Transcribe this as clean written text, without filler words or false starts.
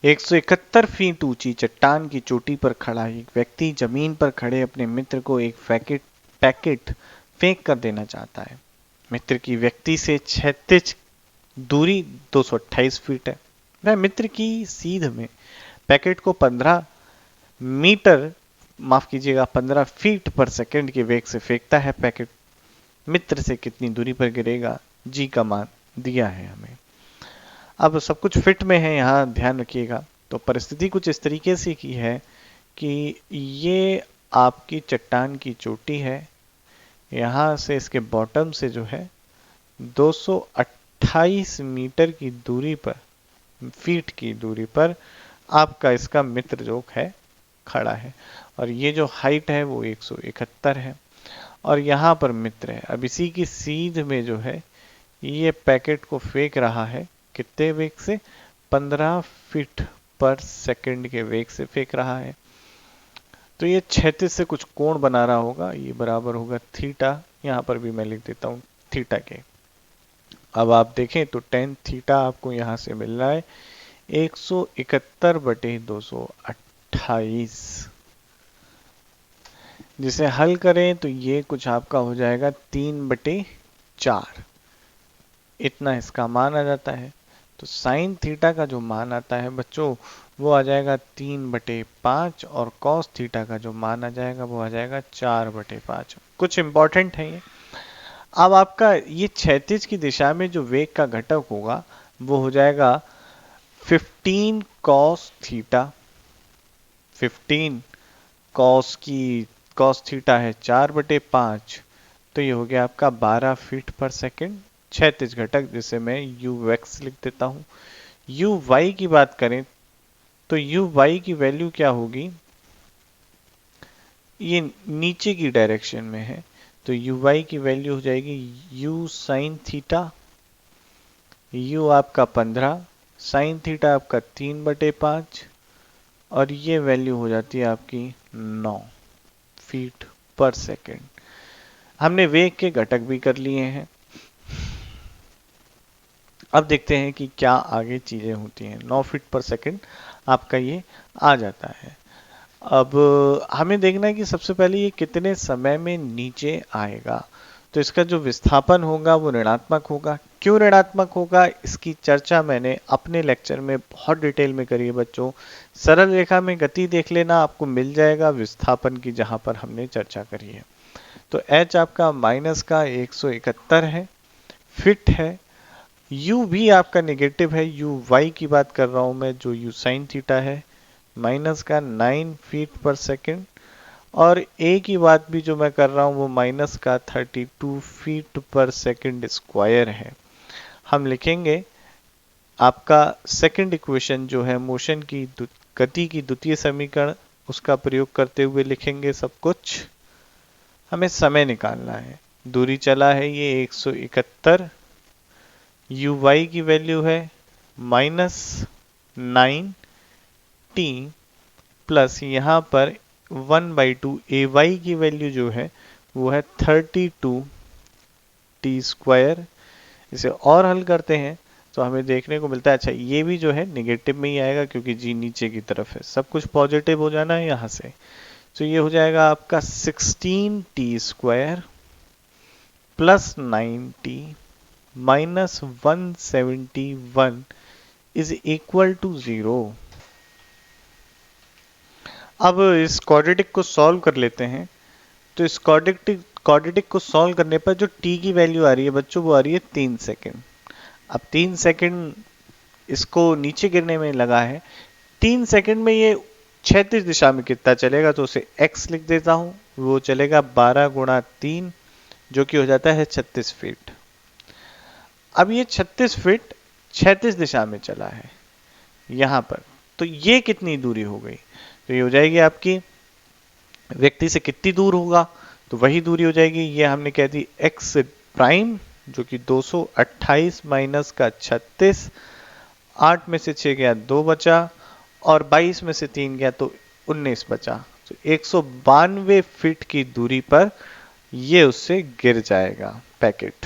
171 feet ऊंची चट्टान की चोटी पर खड़ा एक व्यक्ति जमीन पर खड़े अपने मित्र को एक पैकेट फेंक कर देना चाहता है। मित्र की व्यक्ति से क्षैतिज दूरी 228 फीट है। वह मित्र की सीध में पैकेट को 15 मीटर, माफ कीजिएगा 15 फीट पर सेकंड के वेग से फेंकता है। पैकेट मित्र से कितनी दूरी पर गिरेगा, जी का मान दिया है हमें। अब सब कुछ फिट में है, यहाँ ध्यान रखिएगा। तो परिस्थिति कुछ इस तरीके से की है कि ये आपकी चट्टान की चोटी है, यहाँ से इसके बॉटम से जो है 228 मीटर की दूरी पर, फीट की दूरी पर आपका इसका मित्र जो है खड़ा है, और ये जो हाइट है वो 171 है, और यहाँ पर मित्र है। अब इसी की सीध में जो है ये पैकेट को फेंक रहा है, कितने वेग से, 15 फीट पर सेकंड के वेग से फेंक रहा है। तो ये क्षैतिज से कुछ कोण बना रहा होगा, ये बराबर होगा थीटा, यहाँ पर भी मैं लिख देता हूँ थीटा के। अब आप देखें तो tan थीटा आपको यहाँ से मिल रहा है 171/228, जिसे हल करें तो ये कुछ आपका हो जाएगा 3/4, इतना इसका मान आ जाता है। तो साइन थीटा का जो मान आता है बच्चों वो आ जाएगा 3/5, और कॉस थीटा का जो मान आ जाएगा वो आ जाएगा 4/5। कुछ इंपॉर्टेंट है ये। अब आपका ये क्षैतिज की दिशा में जो वेग का घटक होगा वो हो जाएगा 15 कॉस थीटा। 15 कॉस थीटा है 4/5, तो ये हो गया आपका 12 फीट पर सेकंड क्षैतिज घटक, जिसे मैं यू एक्स लिख देता हूं। यू वाई की बात करें तो यू वाई की वैल्यू क्या होगी, ये नीचे की डायरेक्शन में है, तो यू वाई की वैल्यू हो जाएगी यू साइन थीटा, यू आपका 15, साइन थीटा आपका 3/5, और ये वैल्यू हो जाती है आपकी 9 फीट पर सेकेंड। हमने वेग के घटक भी कर लिए हैं। अब देखते हैं कि क्या आगे चीजें होती हैं। 9 फीट पर सेकेंड आपका ये आ जाता है। अब हमें देखना है कि सबसे पहले ये कितने समय में नीचे आएगा। तो इसका जो विस्थापन होगा वो ऋणात्मक होगा। क्यों ऋणात्मक होगा, इसकी चर्चा मैंने अपने लेक्चर में बहुत डिटेल में करी है बच्चों। सरल रेखा में गति देख लेना, आपको मिल जाएगा विस्थापन की, जहां पर हमने चर्चा करी है। तो h आपका माइनस का 171 है, फिट है। u भी आपका नेगेटिव है, u y की बात कर रहा हूं मैं, जो u साइन थीटा है, माइनस का 9 फीट पर सेकेंड, और a की बात भी जो मैं कर रहा हूं वो माइनस का 32 फीट पर सेकेंड स्क्वायर है। हम लिखेंगे आपका सेकंड इक्वेशन जो है मोशन की गति की द्वितीय समीकरण, उसका प्रयोग करते हुए लिखेंगे सब कुछ। हमें समय निकालना है, दूरी चला है ये 171, यू वाई की वैल्यू है -9t प्लस यहाँ पर 1/2 ए वाई की वैल्यू जो है वो है 32t स्क्वायर। इसे और हल करते हैं तो हमें देखने को मिलता है, अच्छा ये भी जो है निगेटिव में ही आएगा क्योंकि जी नीचे की तरफ है, सब कुछ पॉजिटिव हो जाना है यहाँ से। तो ये हो जाएगा आपका 16t square plus 9t minus 171 is equal to 0। अब इस क्वाड्रेटिक को सॉल्व कर लेते हैं। तो इस क्वाड्रेटिक को सॉल्व करने पर जो t की वैल्यू आ रही है बच्चों वो आ रही है 3 सेकेंड। अब 3 सेकेंड इसको नीचे गिरने में लगा है, 3 सेकेंड में ये क्षैतिज दिशा में कितना चलेगा, तो उसे x लिख देता हूं, वो चलेगा 12 गुणा 3 जो कि हो जाता है 36 फीट। अब ये 36 फीट क्षैतिज दिशा में चला है यहां पर, तो ये कितनी दूरी हो गई, तो ये हो जाएगी आपकी व्यक्ति से कितनी दूर होगा, तो वही दूरी हो जाएगी, ये हमने कह दी x प्राइम जो कि 228 माइनस का 36, 8 में से 6 गया 2 बचा, और 22 में से 3 गया तो 19 बचा। तो 192 फीट की दूरी पर ये उससे गिर जाएगा पैकेट।